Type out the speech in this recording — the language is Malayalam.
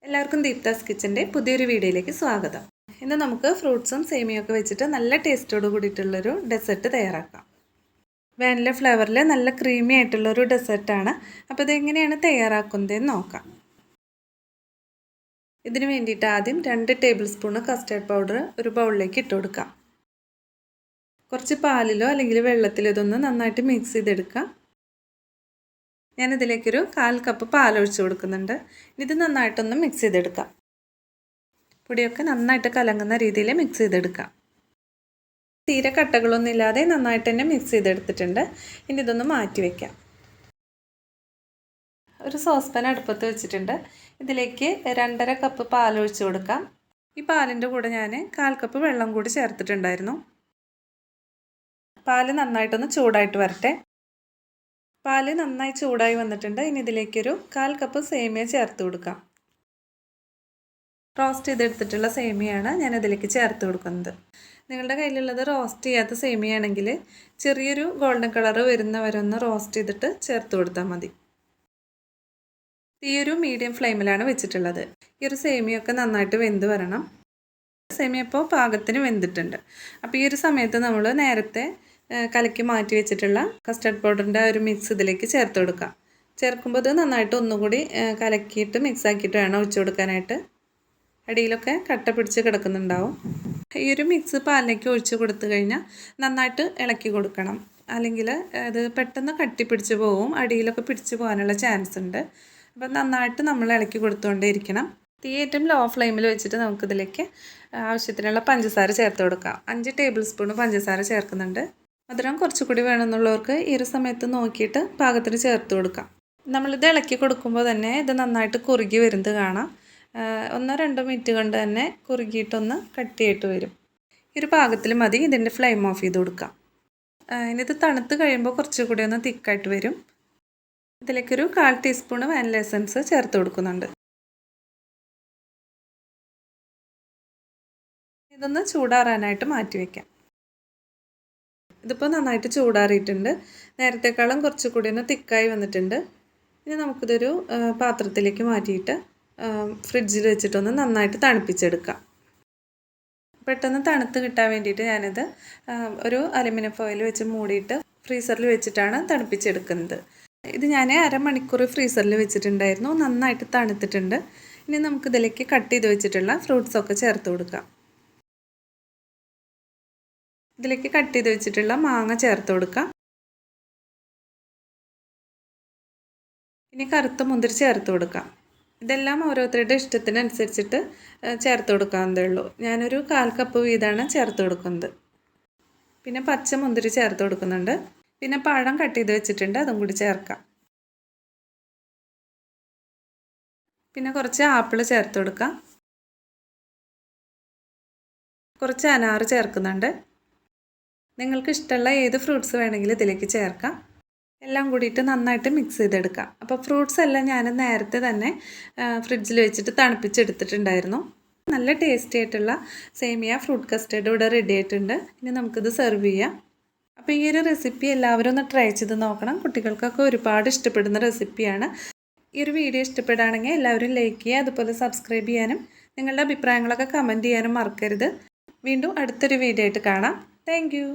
എല്ലാവർക്കും ദീപ്താസ് കിച്ചൻ്റെ പുതിയൊരു വീഡിയോയിലേക്ക് സ്വാഗതം. ഇന്ന് നമുക്ക് ഫ്രൂട്ട്സും സേമിയൊക്കെ വെച്ചിട്ട് നല്ല ടേസ്റ്റോട് കൂടിയിട്ടുള്ളൊരു ഡെസേർട്ട് തയ്യാറാക്കാം. വാനില ഫ്ലേവറിൽ നല്ല ക്രീമി ആയിട്ടുള്ളൊരു ഡെസേർട്ടാണ്. അപ്പോൾ ഇതെങ്ങനെയാണ് തയ്യാറാക്കുന്നതെന്ന് നോക്കാം. ഇതിന് വേണ്ടിയിട്ട് ആദ്യം 2 ടേബിൾ സ്പൂൺ കസ്റ്റർഡ് പൗഡർ ഒരു ബൗളിലേക്ക് ഇട്ട് കൊടുക്കാം. കുറച്ച് പാലിലോ അല്ലെങ്കിൽ വെള്ളത്തിലോ ഇതൊന്ന് നന്നായിട്ട് മിക്സ് ചെയ്തെടുക്കാം. ഞാനിതിലേക്കൊരു 1/4 കപ്പ് പാലൊഴിച്ച് കൊടുക്കുന്നുണ്ട്. ഇത് നന്നായിട്ടൊന്ന് മിക്സ് ചെയ്തെടുക്കാം. പൊടിയൊക്കെ നന്നായിട്ട് കലങ്ങുന്ന രീതിയിൽ മിക്സ് ചെയ്തെടുക്കാം. തീരെ കട്ടകളൊന്നും ഇല്ലാതെ നന്നായിട്ട് തന്നെ മിക്സ് ചെയ്തെടുത്തിട്ടുണ്ട്. ഇനി ഇതൊന്ന് മാറ്റി വയ്ക്കാം. ഒരു സോസ്പാൻ അടുപ്പത്ത് വെച്ചിട്ടുണ്ട്. ഇതിലേക്ക് 2.5 കപ്പ് പാലൊഴിച്ച് കൊടുക്കാം. ഈ പാലിൻ്റെ കൂടെ ഞാൻ 1/4 കപ്പ് വെള്ളം കൂടി ചേർത്തിട്ടുണ്ടായിരുന്നു. പാല് നന്നായിട്ടൊന്ന് ചൂടായിട്ട് വരട്ടെ. പാല് നന്നായി ചൂടായി വന്നിട്ടുണ്ട്. ഇനി ഇതിലേക്കൊരു 1/4 കപ്പ് സേമിയ ചേർത്ത് കൊടുക്കാം. റോസ്റ്റ് ചെയ്തെടുത്തിട്ടുള്ള സേമിയാണ് ഞാൻ ഇതിലേക്ക് ചേർത്ത് കൊടുക്കുന്നത്. നിങ്ങളുടെ കയ്യിലുള്ളത് റോസ്റ്റ് ചെയ്യാത്ത സേമിയാണെങ്കിൽ ചെറിയൊരു ഗോൾഡൻ കളർ വരുന്നവരൊന്ന് റോസ്റ്റ് ചെയ്തിട്ട് ചേർത്ത് കൊടുത്താൽ മതി. തീയൊരു മീഡിയം ഫ്ലെയിമിലാണ് വെച്ചിട്ടുള്ളത്. ഈ ഒരു സേമിയൊക്കെ നന്നായിട്ട് വെന്ത് വരണം. സേമിയ ഇപ്പോൾ പാകത്തിന് വെന്തിട്ടുണ്ട്. അപ്പോൾ ഈ ഒരു സമയത്ത് നമ്മൾ നേരത്തെ കലക്കി മാറ്റി വെച്ചിട്ടുള്ള കസ്റ്റർഡ് പൗഡറിൻ്റെ ഒരു മിക്സ് ഇതിലേക്ക് ചേർത്ത് കൊടുക്കാം. ചേർക്കുമ്പോൾ ഇത് നന്നായിട്ട് ഒന്നുകൂടി കലക്കിയിട്ട് മിക്സ് ആക്കിയിട്ട് വേണം ഒഴിച്ചു കൊടുക്കാനായിട്ട്. അടിയിലൊക്കെ കട്ട പിടിച്ച് കിടക്കുന്നുണ്ടാവും. ഈ ഒരു മിക്സ് പാലിലേക്ക് ഒഴിച്ച് കൊടുത്തു കഴിഞ്ഞാൽ നന്നായിട്ട് ഇളക്കി കൊടുക്കണം. അല്ലെങ്കിൽ അത് പെട്ടെന്ന് കട്ടി പിടിച്ച് പോവും. അടിയിലൊക്കെ പിടിച്ച് പോകാനുള്ള ചാൻസ് ഉണ്ട്. അപ്പം നന്നായിട്ട് നമ്മൾ ഇളക്കി കൊടുത്തുകൊണ്ടേ ഇരിക്കണം. തീ ഏറ്റവും ലോ ഫ്ലെയിമിൽ വെച്ചിട്ട് നമുക്കിതിലേക്ക് ആവശ്യത്തിനുള്ള പഞ്ചസാര ചേർത്ത് കൊടുക്കാം. 5 ടേബിൾ സ്പൂൺ പഞ്ചസാര ചേർക്കുന്നുണ്ട്. മധുരം കുറച്ചുകൂടി വേണമെന്നുള്ളവർക്ക് ഈ ഒരു സമയത്ത് നോക്കിയിട്ട് പാകത്തിന് ചേർത്ത് കൊടുക്കാം. നമ്മളിത് ഇളക്കി കൊടുക്കുമ്പോൾ തന്നെ ഇത് നന്നായിട്ട് കുറുകി വരുന്നത് കാണാം. 1-2 മിനിറ്റ് കൊണ്ട് തന്നെ കുറുകിയിട്ടൊന്ന് കട്ടിയായിട്ട് വരും. ഈ ഒരു പാകത്തിൽ മതി. ഇതിൻ്റെ ഫ്ലെയിം ഓഫ് ചെയ്ത് കൊടുക്കാം. ഇനി ഇത് തണുത്ത് കഴിയുമ്പോൾ കുറച്ചുകൂടി ഒന്ന് തിക്കായിട്ട് വരും. ഇതിലേക്കൊരു 1/4 ടീസ്പൂൺ വാനില എസൻസ് ചേർത്ത് കൊടുക്കുന്നുണ്ട്. ഇതൊന്ന് ചൂടാറാനായിട്ട് മാറ്റി വയ്ക്കാം. ഇതിപ്പോൾ നന്നായിട്ട് ചൂടാറിയിട്ടുണ്ട്. നേരത്തെക്കാളും കുറച്ചുകൂടി ഒന്ന് തിക്കായി വന്നിട്ടുണ്ട്. ഇനി നമുക്കിതൊരു പാത്രത്തിലേക്ക് മാറ്റിയിട്ട് ഫ്രിഡ്ജിൽ വെച്ചിട്ടൊന്ന് നന്നായിട്ട് തണുപ്പിച്ചെടുക്കാം. പെട്ടെന്ന് തണുത്ത് കിട്ടാൻ വേണ്ടിയിട്ട് ഞാനിത് ഒരു അലുമിനിയം ഫോയിൽ വെച്ച് മൂടിയിട്ട് ഫ്രീസറിൽ വെച്ചിട്ടാണ് തണുപ്പിച്ചെടുക്കുന്നത്. ഇത് ഞാൻ അരമണിക്കൂർ ഫ്രീസറിൽ വെച്ചിട്ടുണ്ടായിരുന്നു. നന്നായിട്ട് തണുത്തിട്ടുണ്ട്. ഇനി നമുക്കിതിലേക്ക് കട്ട് ചെയ്ത് വെച്ചിട്ടുള്ള ഫ്രൂട്ട്സൊക്കെ ചേർത്ത് കൊടുക്കാം. ഇതിലേക്ക് കട്ട് ചെയ്ത് വെച്ചിട്ടുള്ള മാങ്ങ ചേർത്ത് കൊടുക്കാം. ഇനി കറുത്ത മുന്തിരി ചേർത്ത് കൊടുക്കാം. ഇതെല്ലാം ഓരോരുത്തരുടെ ഇഷ്ടത്തിനനുസരിച്ചിട്ട് ചേർത്ത് കൊടുക്കാവുന്നതേ ഉള്ളൂ. ഞാനൊരു 1/4 കപ്പ് വീതമാണ് ചേർത്ത് കൊടുക്കുന്നത്. പിന്നെ പച്ച മുന്തിരി ചേർത്ത് കൊടുക്കുന്നുണ്ട്. പിന്നെ പഴം കട്ട് ചെയ്ത് വെച്ചിട്ടുണ്ട്, അതും കൂടി ചേർക്കാം. പിന്നെ കുറച്ച് ആപ്പിൾ ചേർത്ത് കൊടുക്കാം. കുറച്ച് അനാറ് ചേർക്കുന്നുണ്ട്. നിങ്ങൾക്ക് ഇഷ്ടമുള്ള ഏത് ഫ്രൂട്ട്സ് വേണമെങ്കിലും ഇതിലേക്ക് ചേർക്കാം. എല്ലാം കൂടിയിട്ട് നന്നായിട്ട് മിക്സ് ചെയ്തെടുക്കാം. അപ്പോൾ ഫ്രൂട്ട്സ് എല്ലാം ഞാൻ നേരത്തെ തന്നെ ഫ്രിഡ്ജിൽ വെച്ചിട്ട് തണുപ്പിച്ചെടുത്തിട്ടുണ്ടായിരുന്നു. നല്ല ടേസ്റ്റി ആയിട്ടുള്ള സേമിയ ഫ്രൂട്ട് കസ്റ്റേർഡ് ഇവിടെ റെഡി ആയിട്ടുണ്ട്. ഇനി നമുക്കിത് സെർവ് ചെയ്യാം. അപ്പോൾ ഈ ഒരു റെസിപ്പി എല്ലാവരും ഒന്ന് ട്രൈ ചെയ്ത് നോക്കണം. കുട്ടികൾക്കൊക്കെ ഒരുപാട് ഇഷ്ടപ്പെടുന്ന റെസിപ്പിയാണ്. ഈ ഒരു വീഡിയോ ഇഷ്ടപ്പെടുകയാണെങ്കിൽ എല്ലാവരും ലൈക്ക് ചെയ്യുക. അതുപോലെ സബ്സ്ക്രൈബ് ചെയ്യാനും നിങ്ങളുടെ അഭിപ്രായങ്ങളൊക്കെ കമൻറ്റ് ചെയ്യാനും മറക്കരുത്. വീണ്ടും അടുത്തൊരു വീഡിയോ ആയിട്ട് കാണാം. Thank you.